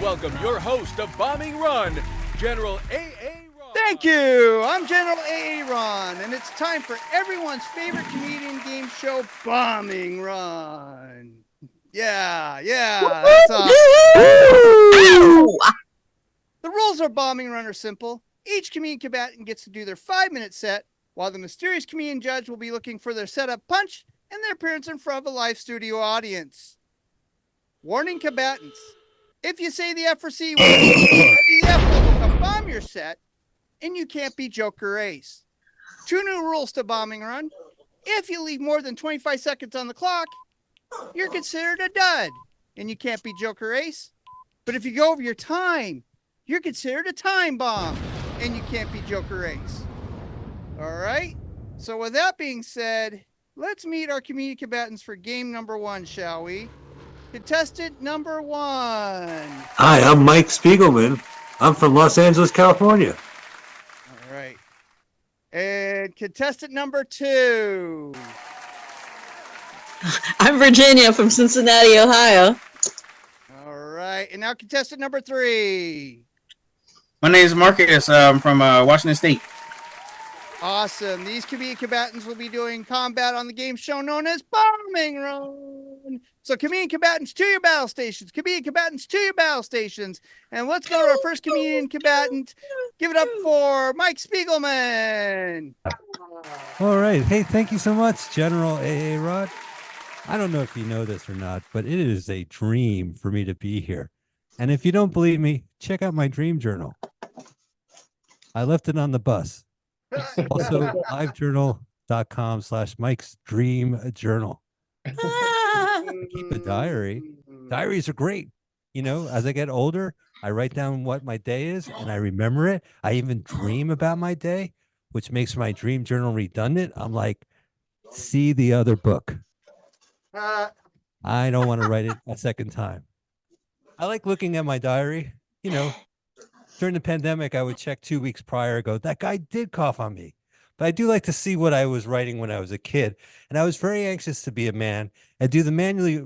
welcome your host of Bombing Run, General A.A. Ron. Thank you. I'm General A.A. Ron, and it's time for everyone's favorite comedian game show, Bombing Run. Yeah, that's awesome. The rules of Bombing Run are simple. Each comedian combatant gets to do their 5-minute set, while the mysterious comedian judge will be looking for their setup punch and their appearance in front of a live studio audience. Warning combatants. If you say the F or C word, the F will come bomb your set, and you can't be joke or ace. 2 new rules to Bombing Run. If you leave more than 25 seconds on the clock, you're considered a dud, and you can't be joke or ace. But if you go over your time, you're considered a time bomb, and you can't be joke or ace. All right? So with that being said, let's meet our comedian combatants for game number 1, shall we? Contestant number 1. Hi, I'm Mike Spiegelman. I'm from Los Angeles, California. All right. And contestant number 2. I'm Virginia from Cincinnati, Ohio. All right. And now contestant number 3. My name is Marcus. I'm from Washington State. Awesome. These comedian combatants will be doing combat on the game show known as Bombing Run. So comedian combatants to your battle stations. Comedian combatants to your battle stations. And let's go to our first comedian combatant. Give it up for Mike Spiegelman. All right. Hey, thank you so much, General A.A. Rod. I don't know if you know this or not, but it is a dream for me to be here. And if you don't believe me, check out my dream journal. I left it on the bus. Also, livejournal.com/Mike's Dream Journal. Keep a diary. Diaries are great. You know, as I get older, I write down what my day is and I remember it. I even dream about my day, which makes my dream journal redundant. I'm like, see the other book. I don't want to write it a second time. I like looking at my diary. You know, during the pandemic, I would check 2 weeks prior, go, that guy did cough on me. But I do like to see what I was writing when I was a kid. And I was very anxious to be a man and do the manly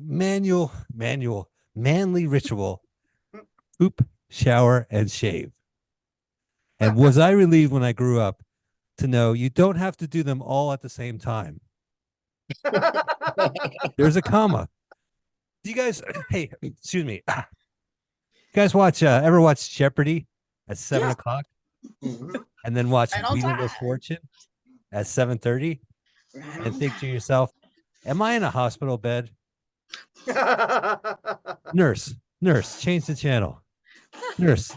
ritual, poop, shower, and shave. And was I relieved when I grew up to know you don't have to do them all at the same time. There's a comma. Do you guys, hey, excuse me. You guys ever watch Jeopardy at 7 o'clock? And then watch Wheel of Fortune at 7:30 and think to yourself, am I in a hospital bed? Nurse, change the channel. Nurse,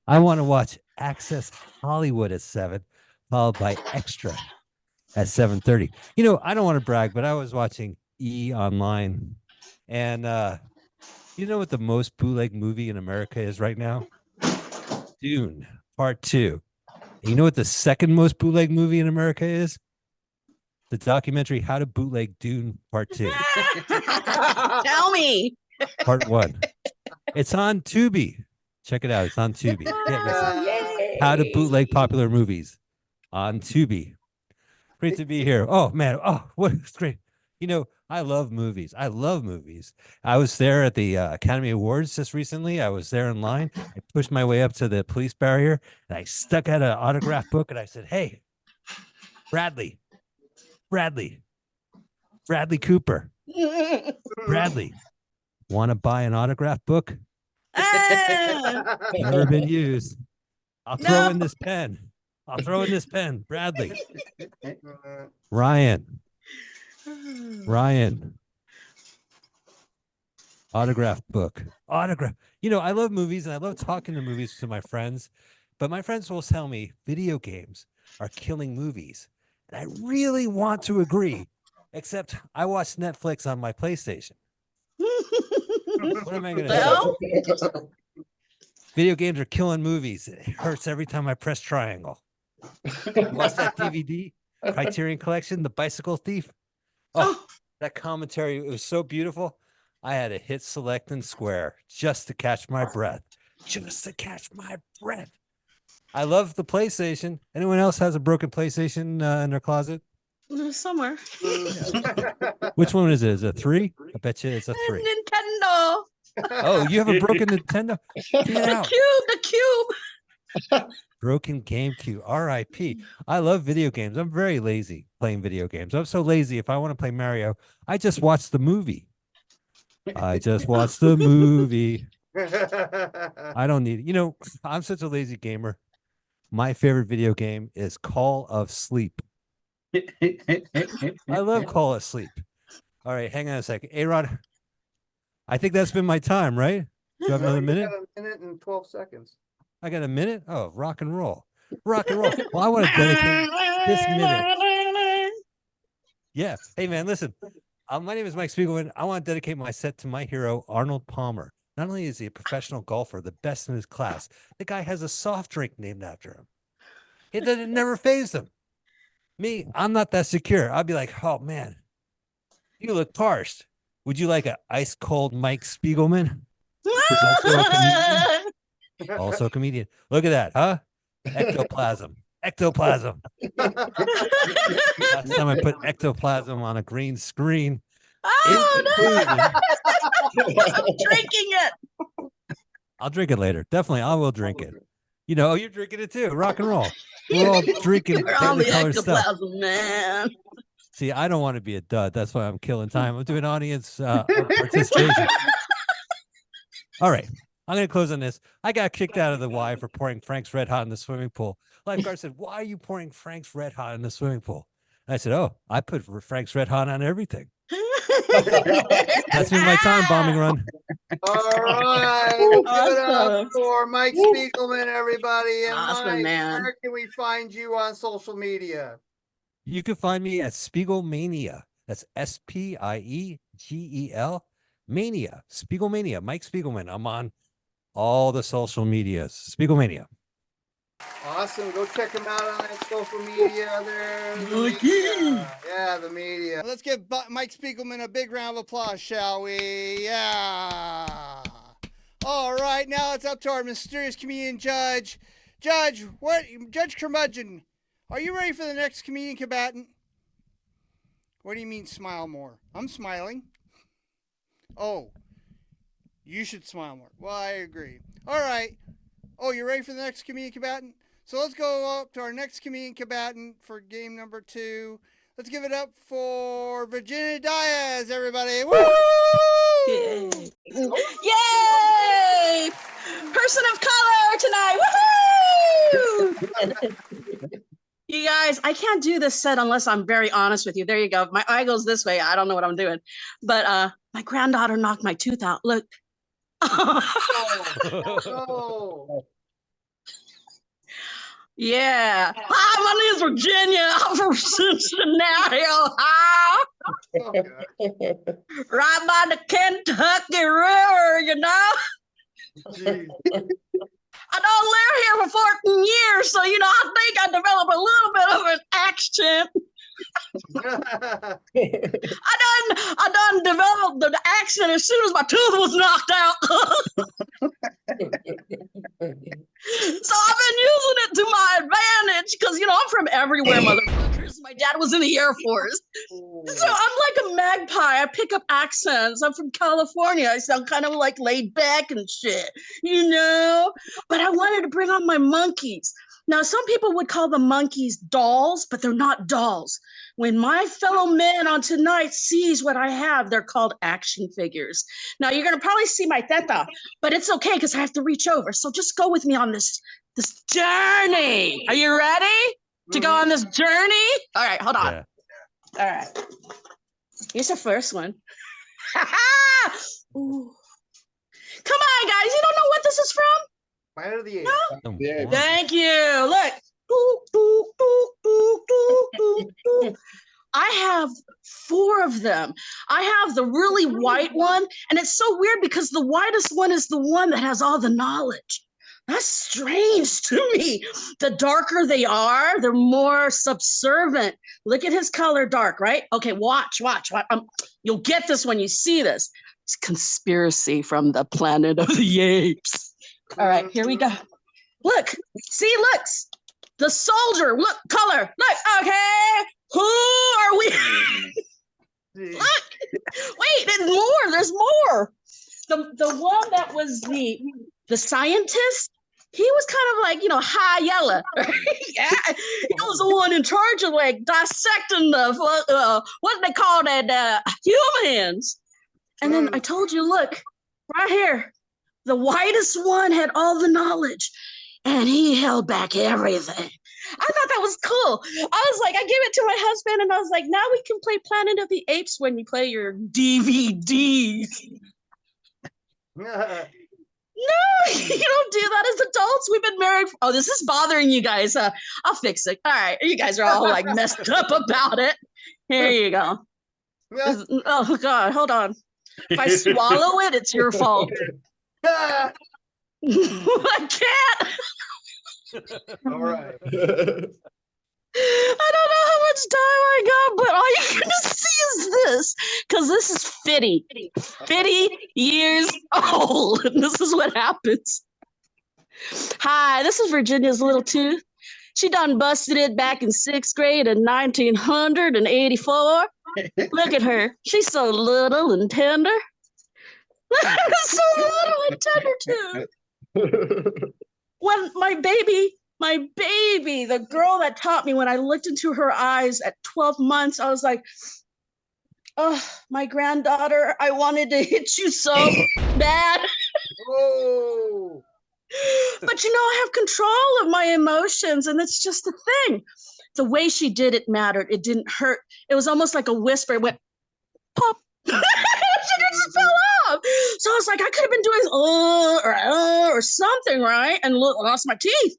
I want to watch Access Hollywood at 7, followed by Extra at 7:30. You know, I don't want to brag, but I was watching E! Online. And you know what the most bootleg movie in America is right now? Dune Part 2. And you know what the second most bootleg movie in America is? The documentary How to Bootleg Dune Part 2. Tell me. Part 1. It's on Tubi. Check it out. It's on Tubi. How to Bootleg Popular Movies on Tubi. Great to be here. Oh, man. Oh, what it's great. You know, I love movies. I was there at the Academy Awards just recently. I was there in line. I pushed my way up to the police barrier and I stuck out an autograph book and I said, hey, Bradley Cooper. Bradley, want to buy an autograph book? Never been used. I'll throw in this pen. Bradley. Ryan. Autograph book. You know, I love movies and I love talking to movies to my friends, but my friends will tell me video games are killing movies. And I really want to agree, except I watch Netflix on my PlayStation. What am I going to say? Video games are killing movies. It hurts every time I press triangle. Watch that DVD, Criterion Collection, The Bicycle Thief. Oh, that commentary, it was so beautiful. I had to hit select and square just to catch my breath. I love the PlayStation. Anyone else has a broken PlayStation in their closet? Somewhere. Which one is it? Is it a 3? I bet you it's a 3. Nintendo. Oh, you have a broken Nintendo? Get out. The cube. Broken GameCube. R.I.P. I love video games. I'm very lazy playing video games. I'm so lazy. If I want to play Mario, I just watch the movie. I just watch the movie. I don't need, I'm such a lazy gamer. My favorite video game is Call of Sleep. I love Call of Sleep. All right, hang on a second. A-Rod, I think that's been my time, right? Do you have another minute? A minute and 12 seconds. I got a minute? Oh, rock and roll. Rock and roll. Well, I want to dedicate this minute. Yeah. Hey, man, listen. My name is Mike Spiegelman. I want to dedicate my set to my hero, Arnold Palmer. Not only is he a professional golfer, the best in his class, the guy has a soft drink named after him. It never fazed him. Me, I'm not that secure. I'll be like, oh, man, you look parched. Would you like an ice cold Mike Spiegelman? Who's also a comedian. Look at that, huh? Ectoplasm. Ectoplasm. Last time I put ectoplasm on a green screen. Oh, no. I'm drinking it. I'll drink it later. Definitely, I will drink it. You're drinking it too. Rock and roll. We're all drinking We're on the color stuff. ectoplasm, man. See, I don't want to be a dud. That's why I'm killing time. I'm doing audience participation. All right. I'm going to close on this. I got kicked out of the Y for pouring Frank's Red Hot in the swimming pool. Lifeguard said, why are you pouring Frank's Red Hot in the swimming pool? And I said, oh, I put Frank's Red Hot on everything. That's been my time, bombing run. All right. Give it up for Mike Spiegelman, everybody. And Awesome, Mike, man. where can we find you on social media? You can find me at Spiegelmania. That's SPIEGEL Mania. Spiegelmania. Mike Spiegelman. I'm on all the social medias. Spiegelmania. Awesome. Go check him out on that social media there. Yeah, the media. Let's give Mike Spiegelman a big round of applause, shall we? Yeah. All right. Now it's up to our mysterious comedian judge. Judge Curmudgeon, are you ready for the next comedian combatant? What do you mean smile more? I'm smiling. Oh, you should smile more. Well, I agree. All right. Oh, you're ready for the next comedian combatant? So let's go up to our next comedian combatant for game number 2. Let's give it up for Virginia Diaz, everybody. Woo! Yay! Yay! Person of color tonight. Woohoo! You guys, I can't do this set unless I'm very honest with you. There you go. My eye goes this way. I don't know what I'm doing. But my granddaughter knocked my tooth out. Look. Oh. Yeah. Hi, my name's Virginia. I'm from Cincinnati, Ohio. Right by the Kentucky River, Jeez. I don't live here for 14 years, so, I think I developed a little bit of an accent. I done developed the accent as soon as my tooth was knocked out. So I've been using it to my advantage because, I'm from everywhere, motherfuckers. My dad was in the Air Force. So I'm like a magpie. I pick up accents. I'm from California. I sound kind of like laid back and shit, But I wanted to bring on my monkeys. Now, some people would call the monkeys dolls, but they're not dolls. When my fellow men on tonight sees what I have, they're called action figures. Now, you're going to probably see my teta, but it's okay because I have to reach over. So just go with me on this journey. Are you ready to go on this journey? All right, hold on. Yeah. All right. Here's the first one. Ooh. Come on, guys. You don't know what this is from? Planet of the Apes. No? Yeah. Thank you. Look. I have 4 of them. I have the really white one, and it's so weird because the whitest one is the one that has all the knowledge. That's strange to me. The darker they are, they're more subservient. Look at his color dark, right? Okay, watch. You'll get this when you see this. It's conspiracy from the Planet of the Apes. All right, here we go. Look, see, looks. The soldier, look, color, look, okay. Who are we? Look, wait, there's more. the one that was the scientist, he was kind of like, high yellow. Yeah, he was the one in charge of like dissecting the what they call that humans. And then I told you, look, right here, the whitest one had all the knowledge, and he held back everything. I thought that was cool. I was like, I gave it to my husband, and I was like, now we can play Planet of the Apes when you play your DVDs. No, you don't do that as adults. We've been married. Oh, this is bothering you guys. I'll fix it. All right. You guys are all like messed up about it. Here you go. Oh, God. Hold on. If I swallow it, it's your fault. I can't. All right. I don't know how much time I got, but all you're going to see is this, because this is 50 years old. And this is what happens. Hi, this is Virginia's little tooth. She done busted it back in 6th grade in 1984. Look at her. She's so little and tender. So little and tender, too. When my baby, the girl that taught me, when I looked into her eyes at 12 months, I was like, oh, my granddaughter, I wanted to hit you so bad. Oh. But I have control of my emotions, and it's just the thing. The way she did it mattered. It didn't hurt. It was almost like a whisper. It went, pop. She just fell off. So I was like, I could have been doing or something, right? And lost my teeth.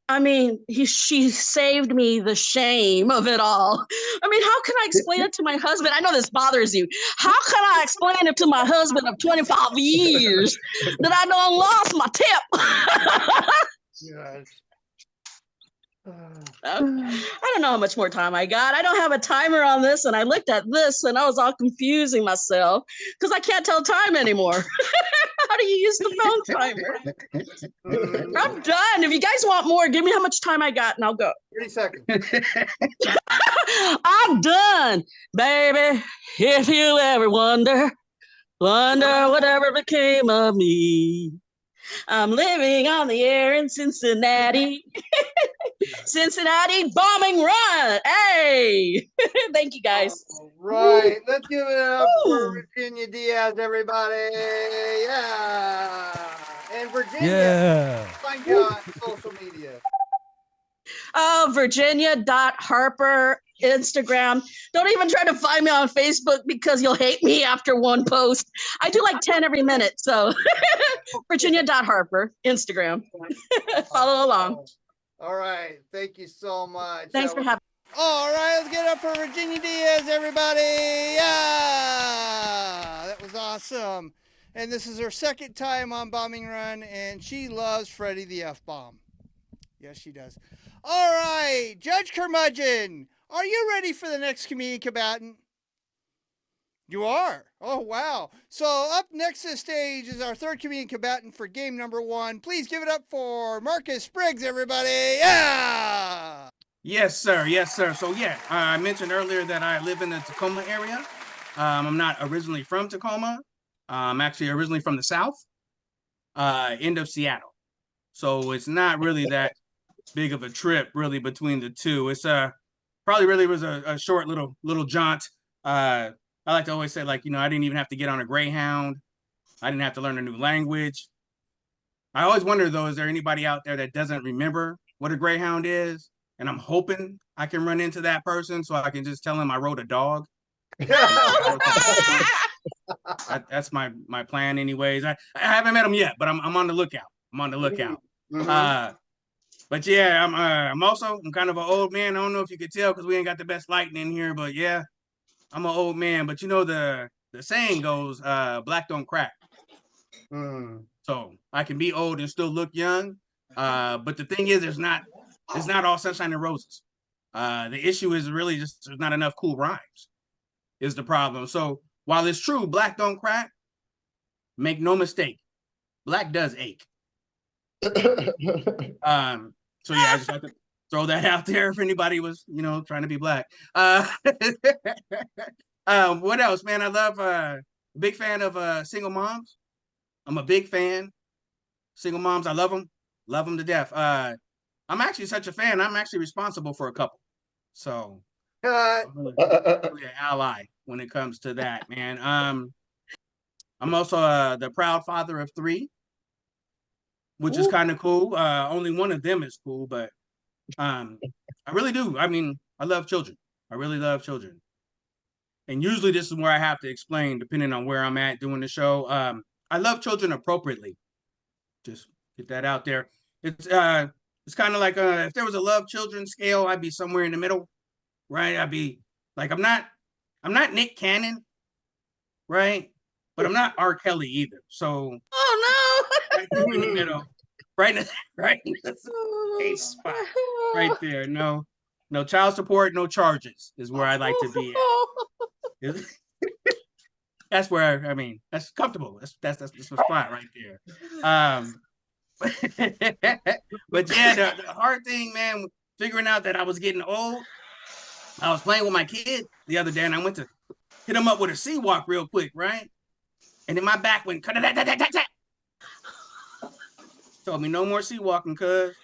I mean, she saved me the shame of it all. I mean, how can I explain it to my husband? I know this bothers you. How can I explain it to my husband of 25 years that I done lost my tip? Yes. I don't know how much more time I got. I don't have a timer on this, and I looked at this, and I was all confusing myself because I can't tell time anymore. How do you use the phone timer? I'm done. If you guys want more, give me how much time I got, and I'll go. 30 seconds. I'm done, baby. If you ever wonder whatever became of me. I'm living on the air in Cincinnati. Cincinnati bombing run. Hey, thank you guys. All right, let's give it up for Virginia Diaz, everybody. Yeah. And Virginia, Yeah. find you on social media. Virginia.Harper, Instagram. Don't even try to find me on Facebook because you'll hate me after one post. I do like 10 every minute. So Virginia.Harper, Instagram. Follow along. All right. Thank you so much. Thanks for having me. All right, let's get it up for Virginia Diaz, everybody. Yeah. That was awesome. And this is her second time on Bombing Run, and she loves Freddie the F-Bomb. Yes, she does. All right, Judge Curmudgeon, are you ready for the next comedian combatant? You are? Oh, wow. So up next to the stage is our third comedian combatant for game number 1. Please give it up for Marcus Spriggs, everybody. Yeah! Yes, sir. Yes, sir. So, yeah, I mentioned earlier that I live in the Tacoma area. I'm not originally from Tacoma. I'm actually originally from the South, end of Seattle. So it's not really that big of a trip, really, between the two. It's probably really was a short little jaunt. I like to always say, like, I didn't even have to get on a Greyhound. I didn't have to learn a new language. I always wonder, though, is there anybody out there that doesn't remember what a Greyhound is? And I'm hoping I can run into that person so I can just tell him I rode a dog. That's my plan anyways. I haven't met him yet, but I'm on the lookout. Mm-hmm. But yeah, I'm kind of an old man. I don't know if you could tell because we ain't got the best lighting in here, but yeah, I'm an old man. But the saying goes, black don't crack. So I can be old and still look young. But the thing is, it's not all sunshine and roses. The issue is really just there's not enough cool rhymes is the problem. So while it's true, black don't crack, make no mistake, black does ache. So yeah, I just like to throw that out there if anybody was, trying to be black. What else, man? I love big fan of single moms. I'm a big fan. Single moms, I love them to death. I'm actually such a fan. I'm actually responsible for a couple, so I'm really an ally when it comes to that, man. I'm also the proud father of 3, which is kind of cool. Only one of them is cool, but I really do. I mean, I love children. I really love children. And usually this is where I have to explain, depending on where I'm at doing the show. I love children appropriately. Just get that out there. It's kind of like if there was a love children scale, I'd be somewhere in the middle, right? I'd be like, I'm not Nick Cannon, right? But I'm not R. Kelly either. So right in the middle, right in the safe spot, right there. No child support, no charges is where I like to be at. That's where, I mean, that's comfortable. That's the spot right there. But yeah, the hard thing, man, figuring out that I was getting old. I was playing with my kid the other day, and I went to hit him up with a sea walk real quick, right? And then my back went. Told me no more sea walking, cuz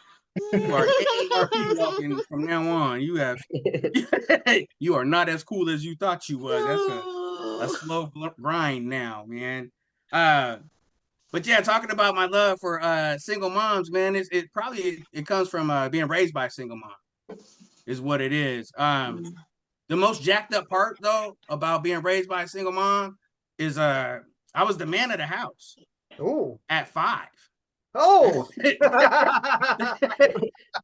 you are AARP walking from now on. You are not as cool as you thought you was. That's a slow grind now, man. But yeah, talking about my love for single moms, man, it probably comes from being raised by a single mom, is what it is. The most jacked up part though about being raised by a single mom is I was the man of the house. Oh. At 5. Oh.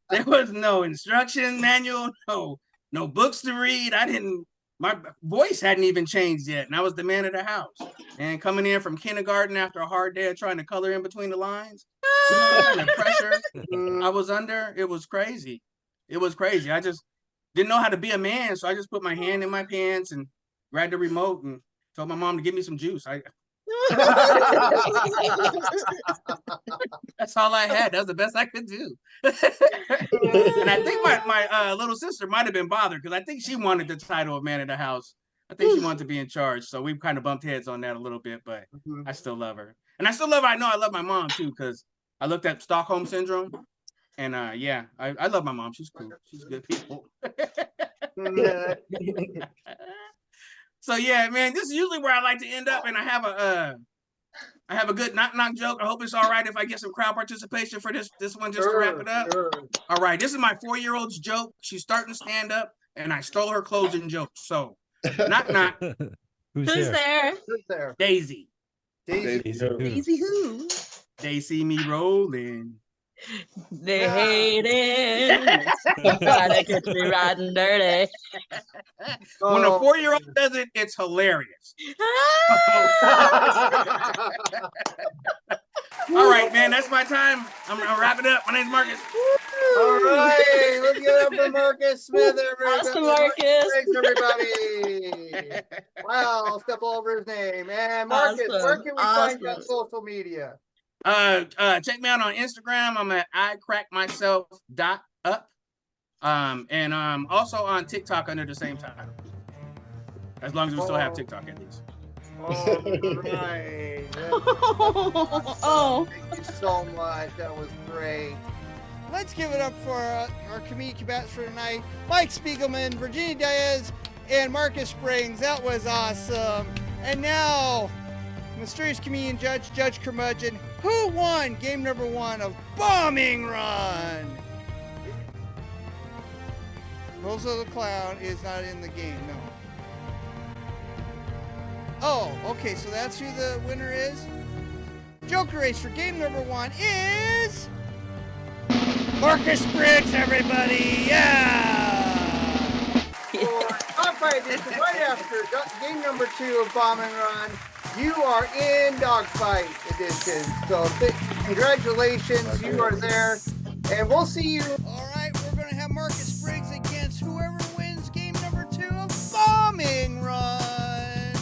There was no instruction manual, no books to read. My voice hadn't even changed yet, and I was the man of the house. And coming in from kindergarten after a hard day of trying to color in between the lines, what kind of pressure I was under, it was crazy. It was crazy. I just didn't know how to be a man, so I just put my hand in my pants and grabbed the remote and told my mom to give me some juice. That's all I had. That was the best I could do. And I think my little sister might have been bothered because I think she wanted the title of man of the house. I think she wanted to be in charge. So we kind of bumped heads on that a little bit, but I still love her. And I still love her. I know I love my mom too, because I looked at Stockholm Syndrome. And yeah, I love my mom. She's cool. She's good people. So yeah, man, this is usually where I like to end up, and I have a good knock joke. I hope it's all right if I get some crowd participation for this one just to wrap it up. Sure. All right, this is my 4-year-old's joke. She's starting to stand up, and I stole her closing joke. So, knock. Who's there? Who's there? Daisy. Daisy who? They see me rolling. They hate it. Try to catch me riding dirty. When a 4-year-old does it, it's hilarious. All right, man, that's my time. I'm gonna wrap it up. My name's Marcus. All right, let's get up for Marcus Smith, everybody. Awesome, Marcus. Thanks, everybody. Wow, I'll step all over his name. And Marcus, where can we find you on social media? Check me out on Instagram. I'm at icrackmyself.up. And also on TikTok under the same title. As long as we still have TikTok at least. All right. Thank you so much. That was great. Let's give it up for our comedian combatants for tonight. Mike Spiegelman, Virginia Diaz, and Marcus Spriggs. That was awesome. And now, mysterious comedian Judge Curmudgeon, who won game number 1 of Bombing Run? Rosa the Clown is not in the game, no. Oh, okay, so that's who the winner is? Joker Race for game number 1 is Marcus Spriggs, everybody! Yeah! Dogfight edition, right after game number 2 of Bombing Run, you are in Dogfight edition. So congratulations, you are there. And we'll see you. All right, we're going to have Marcus Spriggs against whoever wins game number 2 of Bombing Run.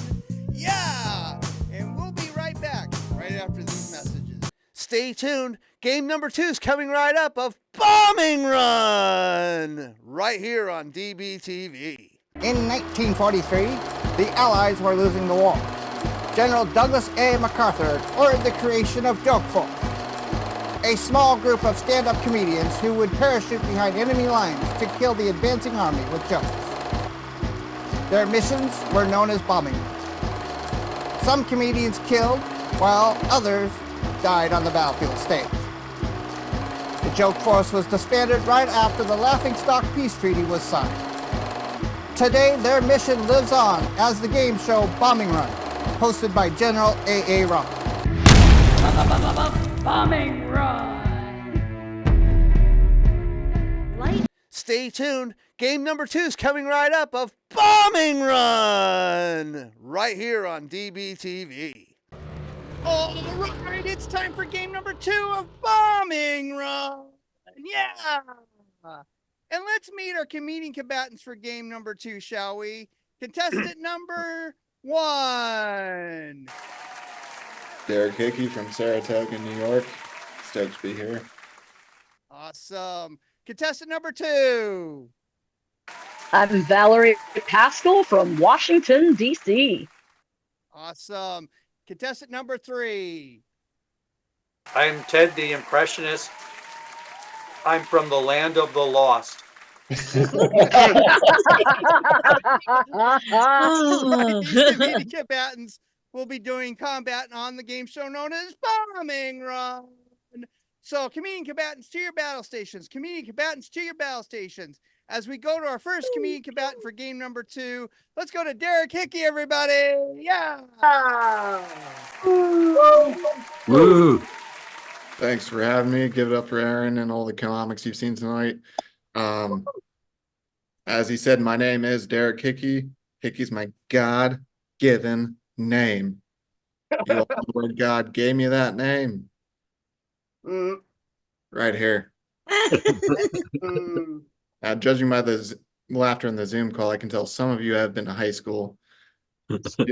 Yeah! And we'll be right back right after these messages. Stay tuned. Game number 2 is coming right up of Bombing Run right here on DBTV. In 1943, the Allies were losing the war. General Douglas A. MacArthur ordered the creation of Joke Force, a small group of stand-up comedians who would parachute behind enemy lines to kill the advancing army with jokes. Their missions were known as bombing. Some comedians killed, while others died on the battlefield stage. The Joke Force was disbanded right after the Laughingstock Peace Treaty was signed. Today, their mission lives on as the game show Bombing Run, hosted by General A.A. Ron. Bombing Run! Stay tuned. Game number 2 is coming right up of Bombing Run, right here on DBTV. All right, it's time for game number 2 of Bombing Run. Yeah. And let's meet our comedian combatants for game number 2, shall we? Contestant number 1. Derek Hickey from Saratoga, New York. Stoked to be here. Awesome. Contestant number 2. I'm Valerie Pascal from Washington, D.C. Awesome. Contestant number 3. I'm Ted the Impressionist. I'm from the land of the lost. These comedian combatants will be doing combat on the game show known as Bombing Run. So, comedian combatants to your battle stations. Comedian combatants to your battle stations. As we go to our first comedian combatant for game number 2, let's go to Derek Hickey, everybody. Yeah. Woo! Thanks for having me. Give it up for Aaron and all the comics you've seen tonight. As he said, my name is Derek Hickey. Hickey's my God-given name. You know where God gave me that name? Right here. Judging by the laughter in the Zoom call, I can tell some of you have been to high school. So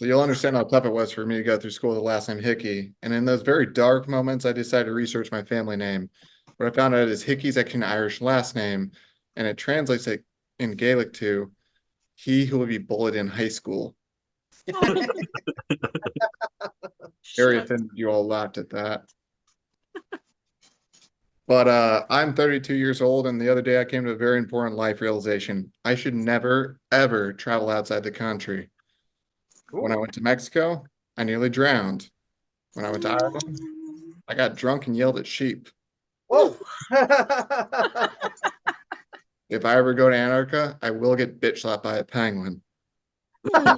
you'll understand how tough it was for me to go through school with the last name Hickey. And in those very dark moments, I decided to research my family name. What I found out is Hickey's actually an Irish last name, and it translates it in Gaelic to "he who will be bullied in high school." Very offended you all laughed at that. But I'm 32 years old, and the other day I came to a very important life realization. I should never, ever travel outside the country. When I went to Mexico, I nearly drowned. When I went to Ireland, I got drunk and yelled at sheep. Whoa. If I ever go to Antarctica, I will get bitch slapped by a penguin. Now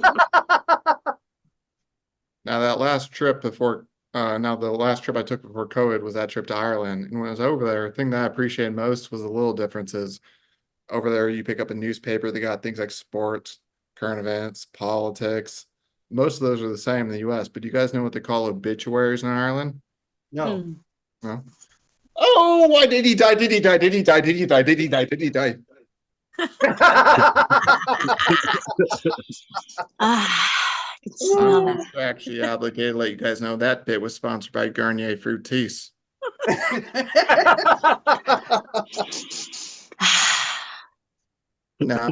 the last trip I took before COVID was that trip to Ireland. And when I was over there, the thing that I appreciated most was the little differences. Over there, you pick up a newspaper, they got things like sports, current events, politics. Most of those are the same in the US, but do you guys know what they call obituaries in Ireland? No. No? Oh, why did he die? Did he die? Did he die? Did he die? Did he die? Did he die? I can smell that. I'm actually obligated to let you guys know that bit was sponsored by Garnier Fructis. Now,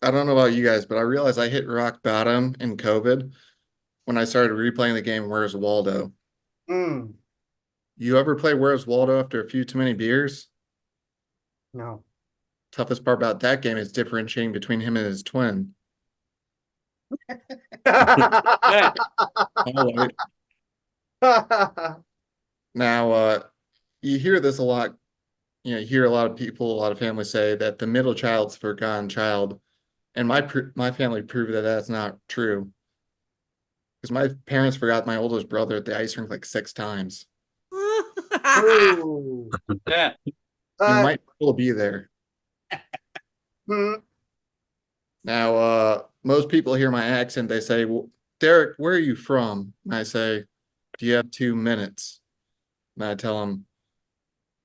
I don't know about you guys, but I realized I hit rock bottom in COVID when I started replaying the game Where's Waldo. You ever play Where's Waldo after a few too many beers? No. Toughest part about that game is differentiating between him and his twin. Now, you hear this a lot. You know, you hear a lot of people, a lot of families say that the middle child's the forgotten child. And my family proved that that's not true. Because my parents forgot my oldest brother at the ice rink like 6 times. Yeah. He might still be there. Now, most people hear my accent, they say, well, Derek, where are you from? And I say, do you have 2 minutes? And I tell them,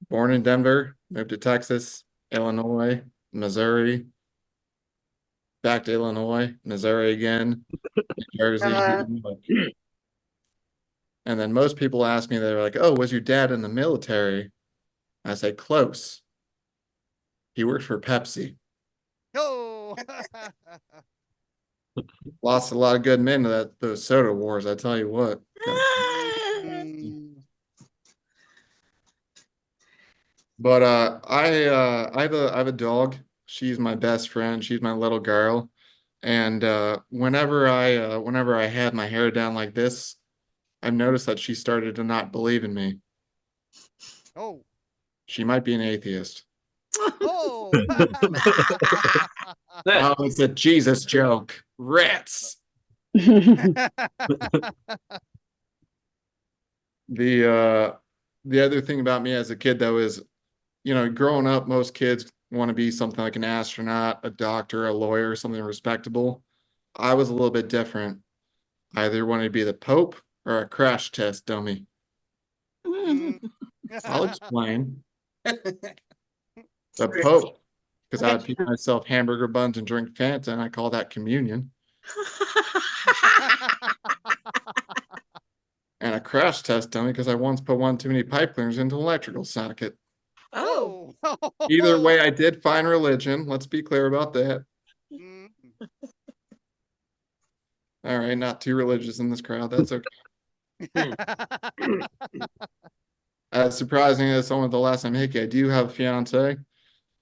born in Denver, moved to Texas, Illinois, Missouri, back to Illinois, Missouri again, New Jersey. And then most people ask me, they're like, oh, was your dad in the military? I say, close. He worked for Pepsi. Oh. Lost a lot of good men to those soda wars, I tell you what. But I have a dog. She's my best friend. She's my little girl. And whenever I had my hair down like this, I've noticed that she started to not believe in me. Oh. She might be an atheist. Oh. Oh, it's a Jesus joke. Rats. The other thing about me as a kid though is, growing up, most kids want to be something like an astronaut, a doctor, a lawyer, something respectable. I was a little bit different. I either wanted to be the Pope or a crash test dummy. I'll explain. The Pope, because I would feed myself hamburger buns and drink Fanta, and I call that communion. And a crash test dummy because I once put one too many pipe cleaners into an electrical socket. Oh. Either way, I did find religion. Let's be clear about that. All right, not too religious in this crowd. That's okay. As surprising as someone the last time, Hickey, I do have a fiance,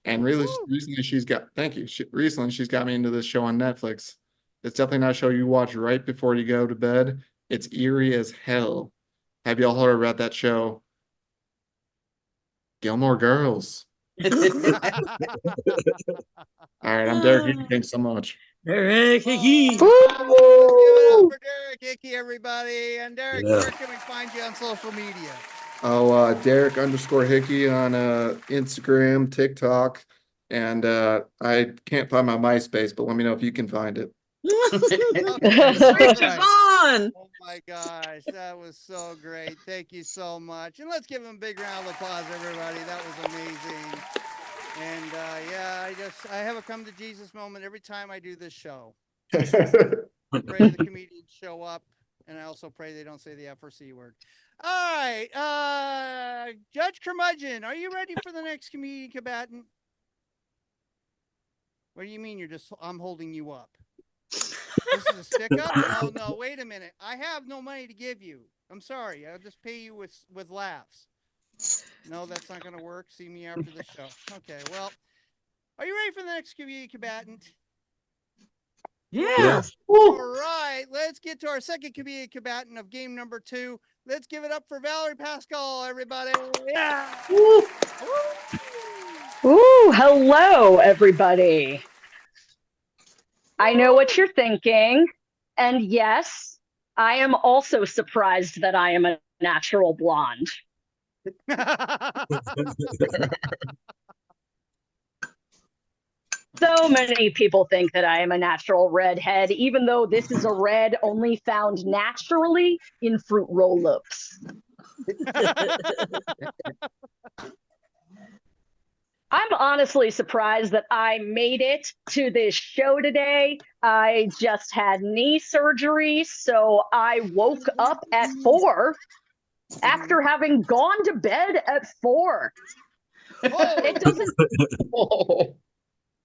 and really recently she's got. Thank you. Recently she's got me into this show on Netflix. It's definitely not a show you watch right before you go to bed. It's eerie as hell. Have y'all heard about that show? Gilmore Girls. All right, I'm Derek Hickey. Thanks so much. Derek Hickey. Give it up for Derek Hickey, everybody. And Derek, Yeah. where can we find you on social media? Oh, Derek_Hickey on Instagram, TikTok, and I can't find my MySpace, but let me know if you can find it. Okay, on. oh my gosh, that was so great. Thank you so much. And let's give him a big round of applause, everybody. That was amazing. And yeah, I have a come to Jesus moment every time I do this show. I pray the comedians show up, and I also pray they don't say the F or C word. All right, Judge Curmudgeon, are you ready for the next comedian combatant? What do you mean I'm holding you up? This is a stick up? No, wait a minute. I have no money to give you. I'm sorry. I'll just pay you with laughs. No, that's not going to work. See me after the show. Okay, well, are you ready for the next comedian combatant? Yeah. All right, let's get to our second comedian combatant of game number 2. Let's give it up for Valerie Pascal, everybody. Yeah. Ooh, hello, everybody. I know what you're thinking. And yes, I am also surprised that I am a natural blonde. So many people think that I am a natural redhead, even though this is a red only found naturally in fruit roll-ups. I'm honestly surprised that I made it to this show today. I just had knee surgery, so I woke up at 4 after having gone to bed at 4. It doesn't.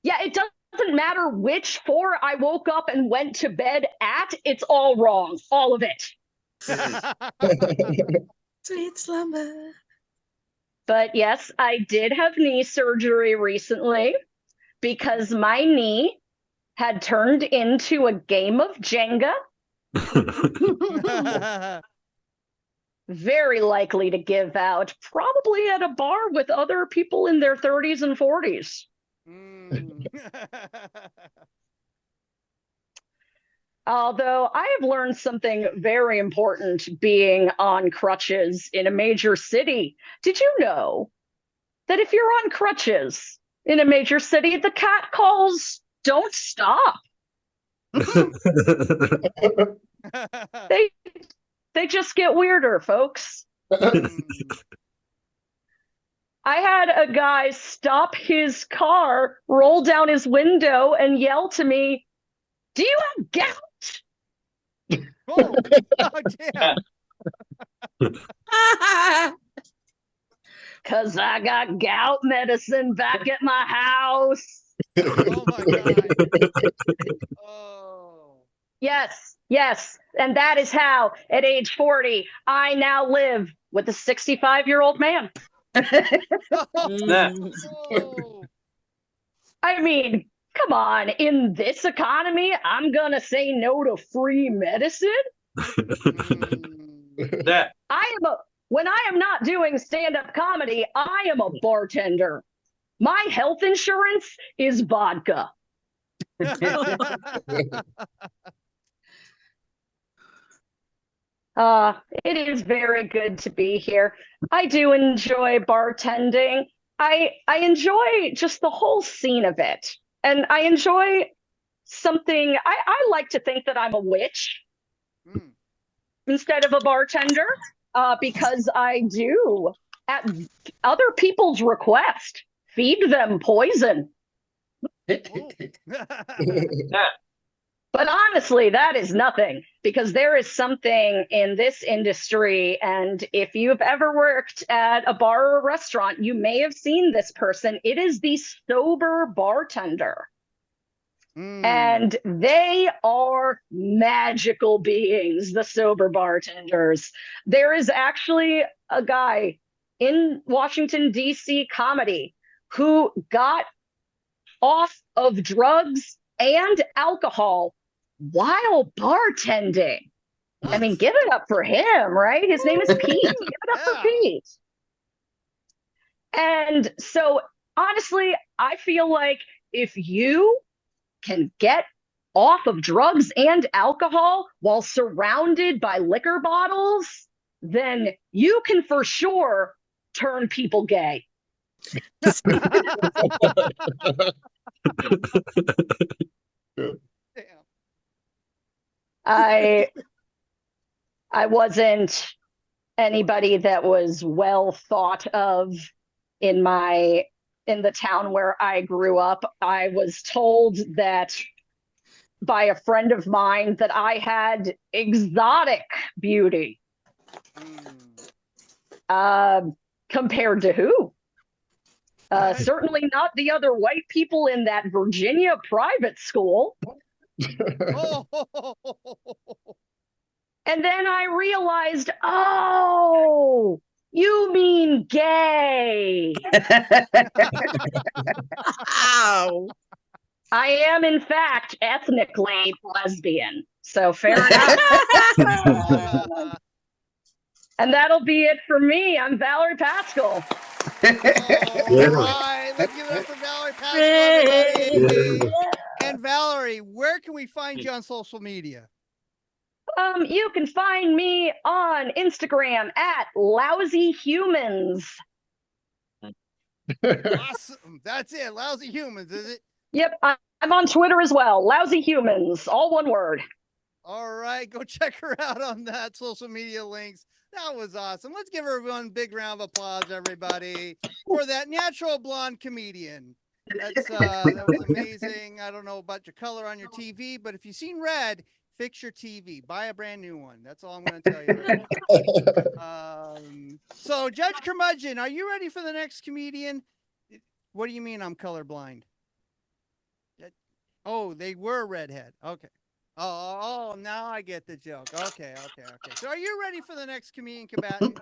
Yeah, it doesn't matter which 4 I woke up and went to bed at. It's all wrong, all of it. Sweet slumber. But yes, I did have knee surgery recently because my knee had turned into a game of Jenga. Very likely to give out, probably at a bar with other people in their 30s and 40s. Although I have learned something very important being on crutches in a major city. Did you know that if you're on crutches in a major city, the cat calls don't stop? They just get weirder, folks. I had a guy stop his car, roll down his window, and yell to me, "Do you have gout?" Oh, damn. Because I got gout medicine back at my house. Oh, my God. Oh. Yes, yes. And that is how, at age 40, I now live with a 65-year-old man. Oh. I mean, come on. In this economy, I'm going to say no to free medicine. That When I am not doing stand-up comedy, I am a bartender. My health insurance is vodka. It is very good to be here. I do enjoy bartending. I enjoy just the whole scene of it. And I enjoy something, I like to think that I'm a witch instead of a bartender, because I do, at other people's request, feed them poison. But honestly, that is nothing, because there is something in this industry. And if you've ever worked at a bar or a restaurant, you may have seen this person. It is the sober bartender. And they are magical beings, the sober bartenders. There is actually a guy in Washington, D.C. comedy who got off of drugs and alcohol while bartending. I mean, give it up for him, right? His name is Pete. Give it up for Pete. And so, honestly, I feel like if you can get off of drugs and alcohol while surrounded by liquor bottles, then you can for sure turn people gay. I wasn't anybody that was well thought of in the town where I grew up. I was told that by a friend of mine that I had exotic beauty. Compared to who? Certainly not the other white people in that Virginia private school. And then I realized, oh, you mean gay. Ow. I am, in fact, ethnically lesbian. So fair enough. And that'll be it for me. I'm Valerie Paschall. All right, let's give it up for Valerie Pascal, everybody. And Valerie, where can we find you on social media? You can find me on Instagram at Lousy Humans. Awesome. That's it. Lousy Humans, is it? Yep, I'm on Twitter as well. Lousy Humans, all one word. All right, go check her out on that social media links. That was awesome. Let's give everyone a big round of applause, everybody, for that natural blonde comedian. That was amazing. I don't know about your color on your TV, but if you've seen red, fix your TV. Buy a brand new one. That's all I'm going to tell you. So, Judge Curmudgeon, are you ready for the next comedian? What do you mean I'm colorblind? Oh, they were redhead. Okay. Oh, now I get the joke. Okay. So are you ready for the next comedian combatant?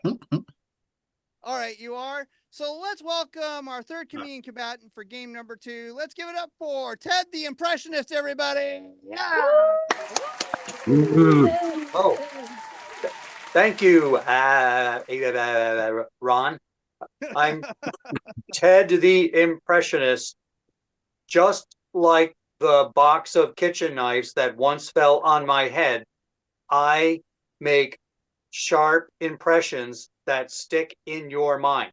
All right, you are. So let's welcome our third comedian combatant for game number 2. Let's give it up for Ted the Impressionist, everybody. Yeah. Oh, thank you, Ron. I'm Ted the Impressionist, just like the box of kitchen knives that once fell on my head. I make sharp impressions that stick in your mind.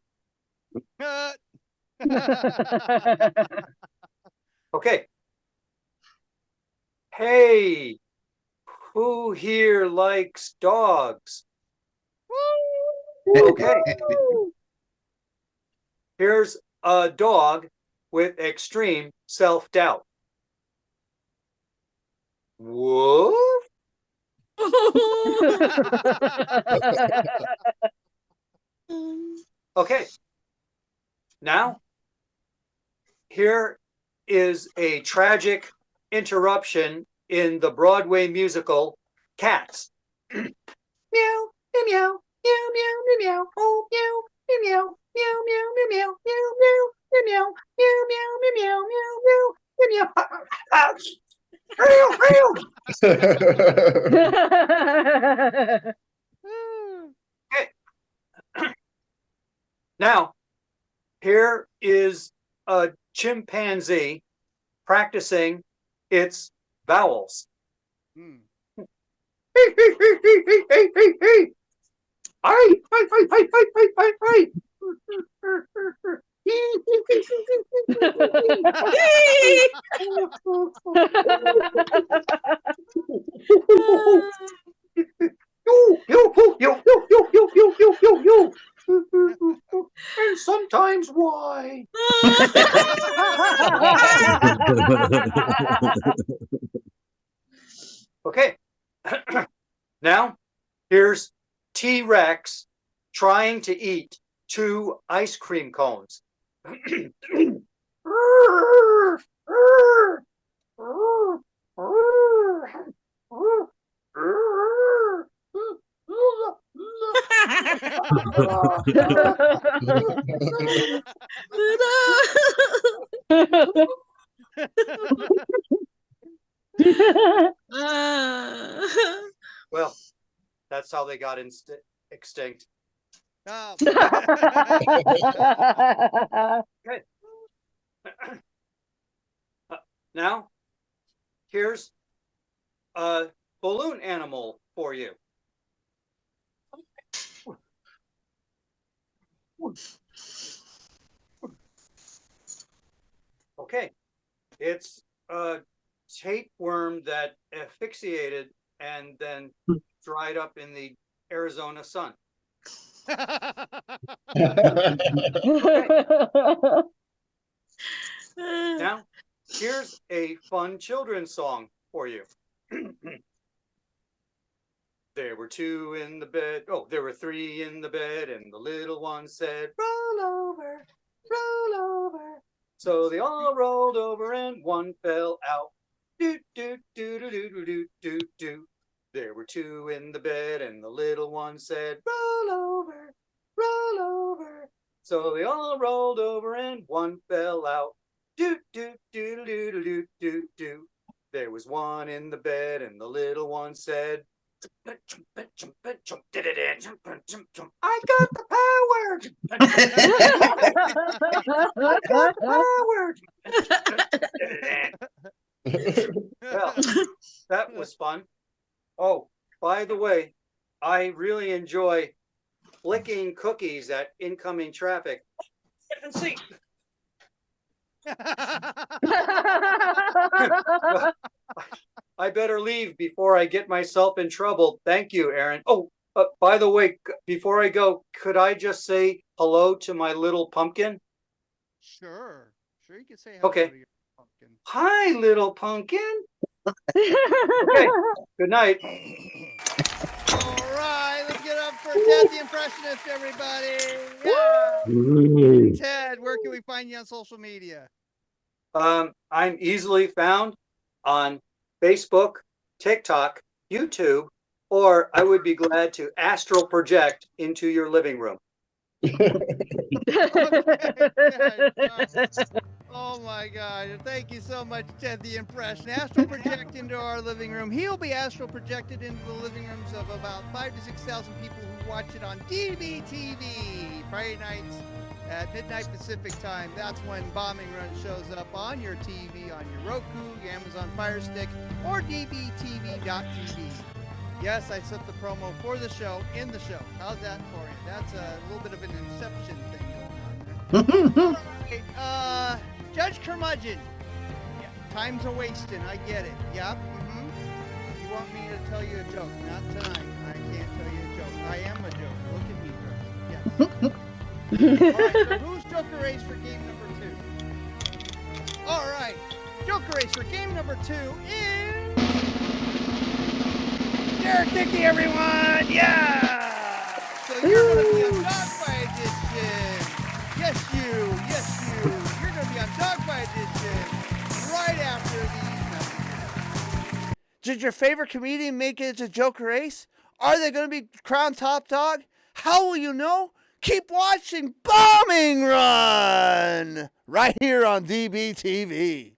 Okay. Hey, who here likes dogs? Okay. Here's a dog with extreme self-doubt. Woof. Okay. Now, here is a tragic interruption in the Broadway musical Cats. Meow, meow, meow, meow, meow, meow, oh, meow, meow, meow, meow, meow, meow, meow, meow, meow, meow, meow, meow, meow, Okay. Now, here is a chimpanzee practicing its vowels. Hmm. Hey, hey, hey, hey, hey, hey, hey, hey. Hi, hi, hi, hi, hi, hi, hi, hi. Yo. And sometimes why? Okay. Now, here's T-Rex trying to eat 2 ice cream cones. Well, that's how they got extinct. Oh. Okay. Now, here's a balloon animal for you. Okay, it's a tapeworm that asphyxiated and then dried up in the Arizona sun. Now, here's a fun children's song for you. There were 2 in the bed. Oh, there were 3 in the bed, and the little one said, roll over, roll over. So they all rolled over, and one fell out. Do, do, do, do, do, do, do, do, do. There were 2 in the bed, and the little one said, roll over, roll over. So they all rolled over, and one fell out. Do, do, do, do, do, do, do, do. There was 1 in the bed, and the little one said, I got the power. I got the power. Well, that was fun. Oh, by the way, I really enjoy flicking cookies at incoming traffic. And see. I better leave before I get myself in trouble. Thank you, Aaron. Oh, by the way, before I go, could I just say hello to my little pumpkin? Sure, you can say hello Okay. to your pumpkin. Hi, little pumpkin. Okay, good night. All right, let's get up for Ted the Impressionist, everybody. Yeah. Ooh. Ted, where can we find you on social media? I'm easily found on Facebook, TikTok, YouTube, or I would be glad to astral project into your living room. Oh my God. Thank you so much, Ted the Impression. Astral project into our living room. He'll be astral projected into the living rooms of about 5,000 to 6,000 people who watch it on DBTV Friday nights at midnight Pacific time. That's when Bombing Run shows up on your TV, on your Roku, your Amazon Fire Stick, or dbtv.tv. Yes, I set the promo for the show in the show. How's that for you? That's a little bit of an inception thing going on there. All right, Judge Curmudgeon. Yeah, time's a wasting. I get it. Yep. You want me to tell you a joke? Not tonight. I can't tell you a joke. I am a joke. Look at me, Chris. Yes. All right, so who's Joker Race for game number 2? All right, Joker Race for game number 2 is Hickey, everyone! Yeah! So you're going to be on Dogfight Edition. Yes, you. You're going to be on Dogfight Edition right after these messages. Did your favorite comedian make it to Joker Ace? Are they going to be crowned top dog? How will you know? Keep watching Bombing Run right here on DBTV.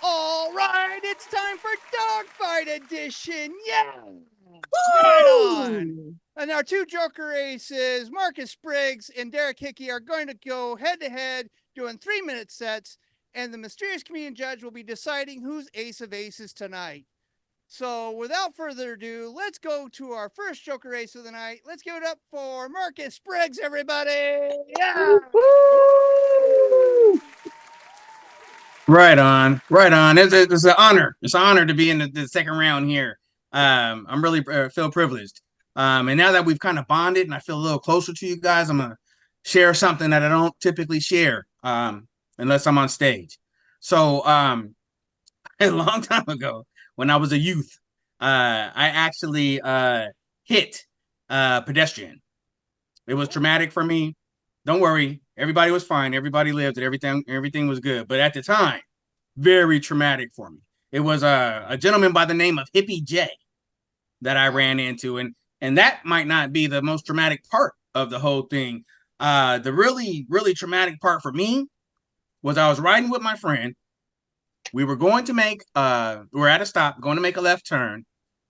All right, it's time for Dogfight Edition. Yeah. Right on. And our two Joker aces, Marcus Spriggs and Derek Hickey, are going to go head-to-head doing 3-minute sets, and the mysterious comedian judge will be deciding who's ace of aces tonight. So without further ado, let's go to our first Joker ace of the night. Let's give it up for Marcus Spriggs, everybody. Yeah. Right on, right on. It's an honor. It's an honor to be in the second round here. I'm really feel privileged. And now that we've kind of bonded and I feel a little closer to you guys, I'm gonna share something that I don't typically share unless I'm on stage. So a long time ago, when I was a youth, I actually hit a pedestrian. It was traumatic for me. Don't worry, everybody was fine. Everybody lived and everything was good. But at the time, very traumatic for me. It was a gentleman by the name of Hippie J that I ran into, and that might not be the most traumatic part of the whole thing. The really, really traumatic part for me was I was riding with my friend. We were going to make we're at a stop, going to make a left turn.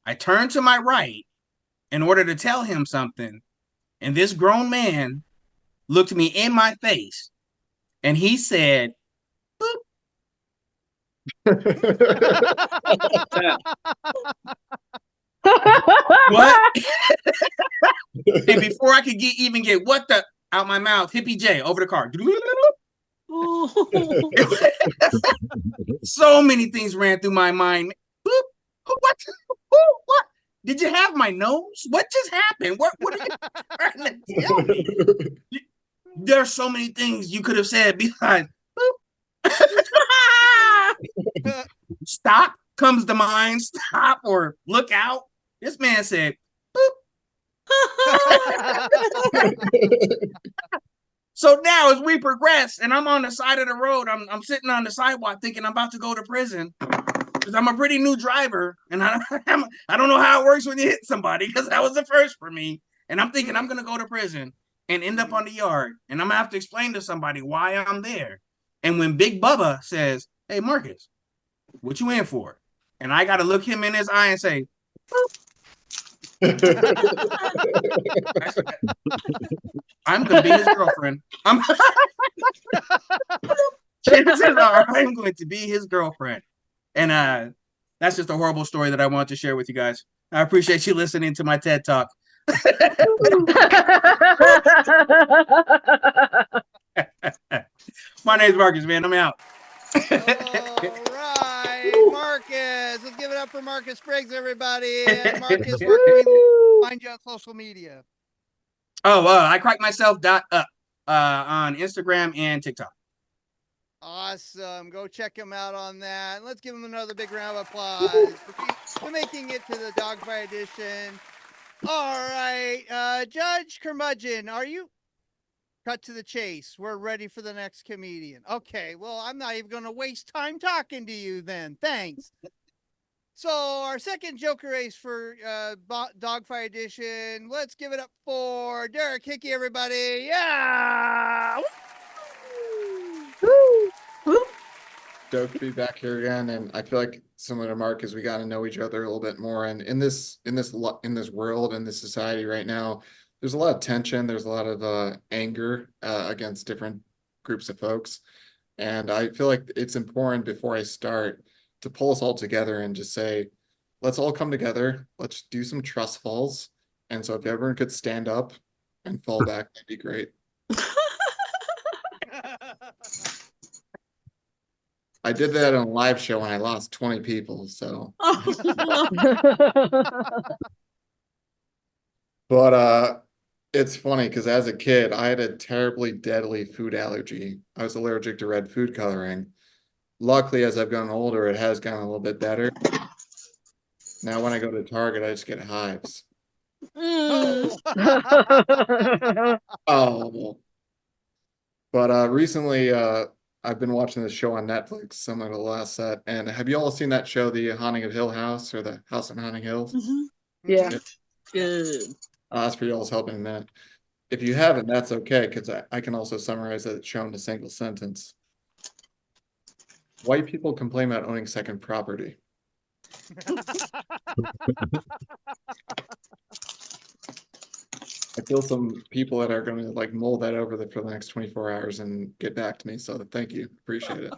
I turned to my right in order to tell him something, and this grown man looked me in my face, and he said, "Boop." What? And before I could even get what the out my mouth, Hippie J over the car. So many things ran through my mind. Boop. What? What? Did you have my nose? What just happened? What are you trying to tell me? There's so many things you could have said besides boop. Stop comes to mind. Stop or look out. This man said boop. So now as we progress and I'm on the side of the road, I'm sitting on the sidewalk thinking I'm about to go to prison because I'm a pretty new driver and I don't know how it works when you hit somebody because that was the first for me. And I'm thinking I'm going to go to prison and end up on the yard. And I'm going to have to explain to somebody why I'm there. And when Big Bubba says, "Hey, Marcus, what you in for?" And I got to look him in his eye and say, I'm going to be his girlfriend. Chances are I'm going to be his girlfriend. And that's just a horrible story that I wanted to share with you guys. I appreciate you listening to my TED Talk. My name's Marcus, man. I'm out. All right, Marcus. Let's give it up for Marcus Spriggs, everybody. And Marcus, where can we find you on social media? Oh, I cracked myself .up on Instagram and TikTok. Awesome. Go check him out on that. Let's give him another big round of applause for making it to the Dogfight Edition. All right, Judge Curmudgeon, are you? Cut to the chase. We're ready for the next comedian. Okay, well, I'm not even going to waste time talking to you then. Thanks. So our second Joker ace for Dogfight Edition. Let's give it up for Derek Hickey, everybody. Yeah! Woo! Woo! Dope to be back here again, and I feel like similar to Mark, as we got to know each other a little bit more. And in this world, in this society right now, there's a lot of tension. There's a lot of anger against different groups of folks, and I feel like it's important before I start to pull us all together and just say, let's all come together. Let's do some trust falls. And so if everyone could stand up and fall back, that'd be great. I did that on a live show and I lost 20 people, so. But it's funny because as a kid, I had a terribly deadly food allergy. I was allergic to red food coloring. Luckily, as I've gotten older, it has gotten a little bit better. Now when I go to Target, I just get hives. Oh, but recently I've been watching this show on Netflix, similar to the last set. And have you all seen that show, The Haunting of Hill House, or The House on Haunting Hills? Yeah. Good. I'll ask for y'all's help in a minute. If you haven't, that's okay, because I can also summarize that show in a single sentence. White people complain about owning second property. I feel some people that are going to like mull that over for the next 24 hours and get back to me. So thank you. Appreciate it.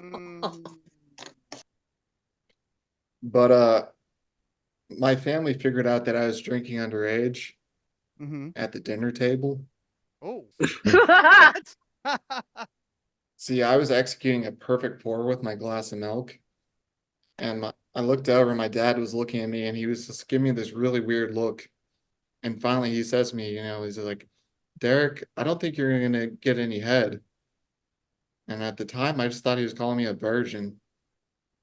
But my family figured out that I was drinking underage at the dinner table. Oh. See, I was executing a perfect pour with my glass of milk. And I looked over, my dad was looking at me, and he was just giving me this really weird look. And finally he says to me, he's like, Derek, I don't think you're going to get any head. And at the time, I just thought he was calling me a virgin.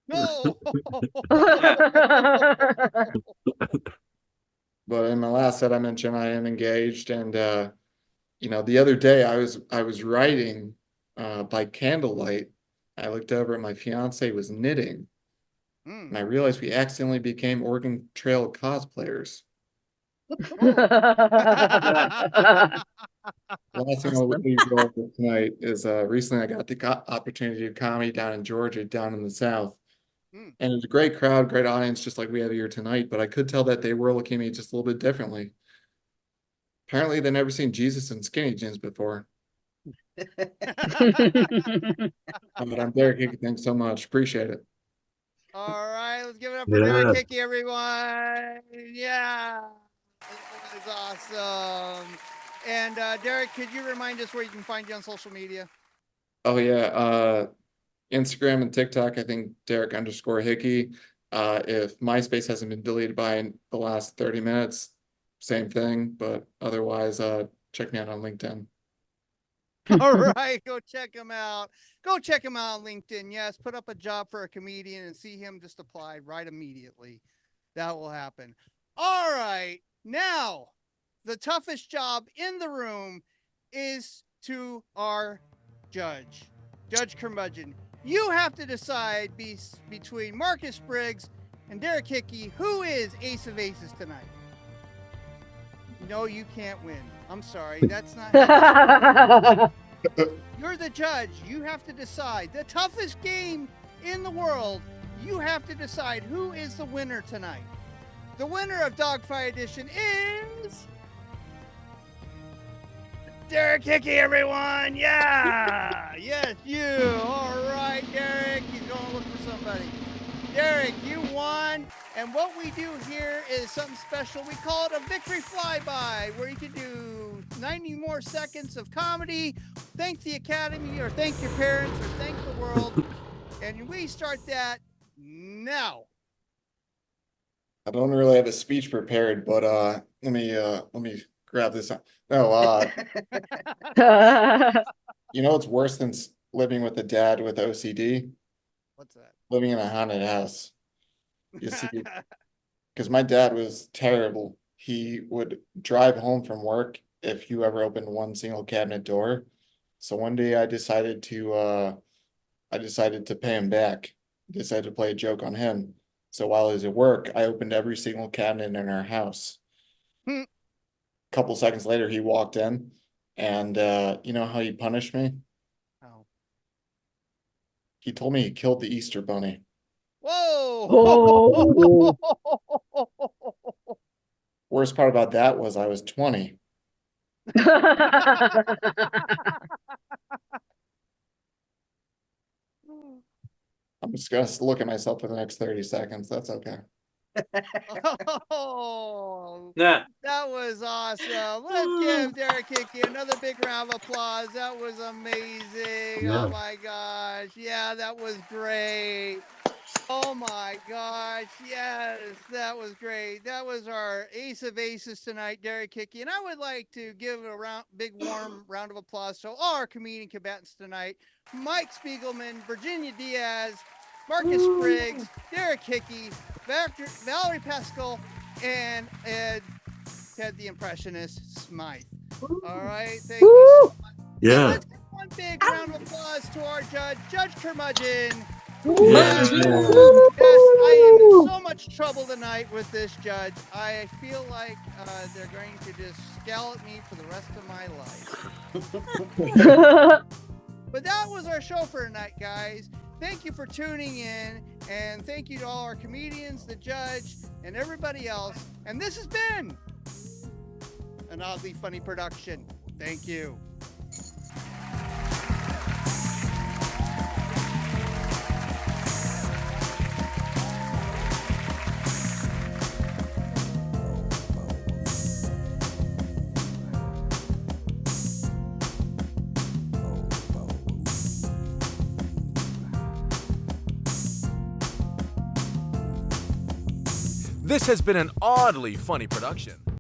No. But in my last set, I mentioned I am engaged. And, the other day I was writing by candlelight. I looked over at my fiance was knitting. And I realized we accidentally became Oregon Trail cosplayers. Last thing I'll leave you all with tonight is recently I got the opportunity to do comedy down in Georgia, down in the South. And it was a great crowd, great audience, just like we have here tonight. But I could tell that they were looking at me just a little bit differently. Apparently, they've never seen Jesus in skinny jeans before. But I'm Derek Hickey. Thanks so much. Appreciate it. All right, let's give it up for Derek Hickey, everyone. Yeah, that was awesome. And Derek, could you remind us where you can find you on social media? Oh yeah, Instagram and TikTok, I think Derek_Hickey. If MySpace hasn't been deleted by the last 30 minutes, same thing. But otherwise, check me out on LinkedIn. All right, go check him out. Go check him out on LinkedIn. Yes, put up a job for a comedian and see him just apply right immediately. That will happen. All right, now the toughest job in the room is to our judge, Judge Curmudgeon. You have to decide between Marcus Spriggs and Derek Hickey who is Ace of Aces tonight. No, you can't win. I'm sorry. That's not. You're the judge. You have to decide. The toughest game in the world. You have to decide who is the winner tonight. The winner of Dogfight Edition is Derek Hickey, everyone. Yeah. Yes, you. All right, Derek. He's going to look for somebody. Derek, you won. And what we do here is something special. We call it a victory flyby, where you can do 90 more seconds of comedy, thank the Academy, or thank your parents, or thank the world. And we start that now. I don't really have a speech prepared, but let me grab this up. No, it's worse than living with a dad with OCD? What's that? Living in a haunted house. You see, because my dad was terrible. He would drive home from work if you ever opened one single cabinet door. So one day I decided to pay him back. Decided to play a joke on him. So while he was at work, I opened every single cabinet in our house. A couple seconds later, he walked in, and you know how he punished me? Oh. He told me he killed the Easter Bunny. Whoa! Oh. Worst part about that was I was 20. I'm just gonna look at myself for the next 30 seconds. That's okay. Oh, Nah. that was awesome. Let's give Derek Hickey another big round of applause. That was amazing. Yeah. Oh my gosh. Yeah, that was great. Oh my gosh. Yes, that was great. That was our Ace of Aces tonight, Derek Hickey. And I would like to give a big warm round of applause to all our comedian combatants tonight. Mike Spiegelman, Virginia Diaz, Marcus Spriggs, Derek Hickey, Valerie Pascal, and Ted the Impressionist Smythe. All right, thank you so much. Yeah. Let's give one big round of applause to our judge, Judge Curmudgeon. Yeah. Yes, I am in so much trouble tonight with this judge. I feel like they're going to just scowl at me for the rest of my life. But that was our show for tonight, guys. Thank you for tuning in, and thank you to all our comedians, the judge, and everybody else. And this has been an oddly funny production. Thank you. This has been an oddly funny production.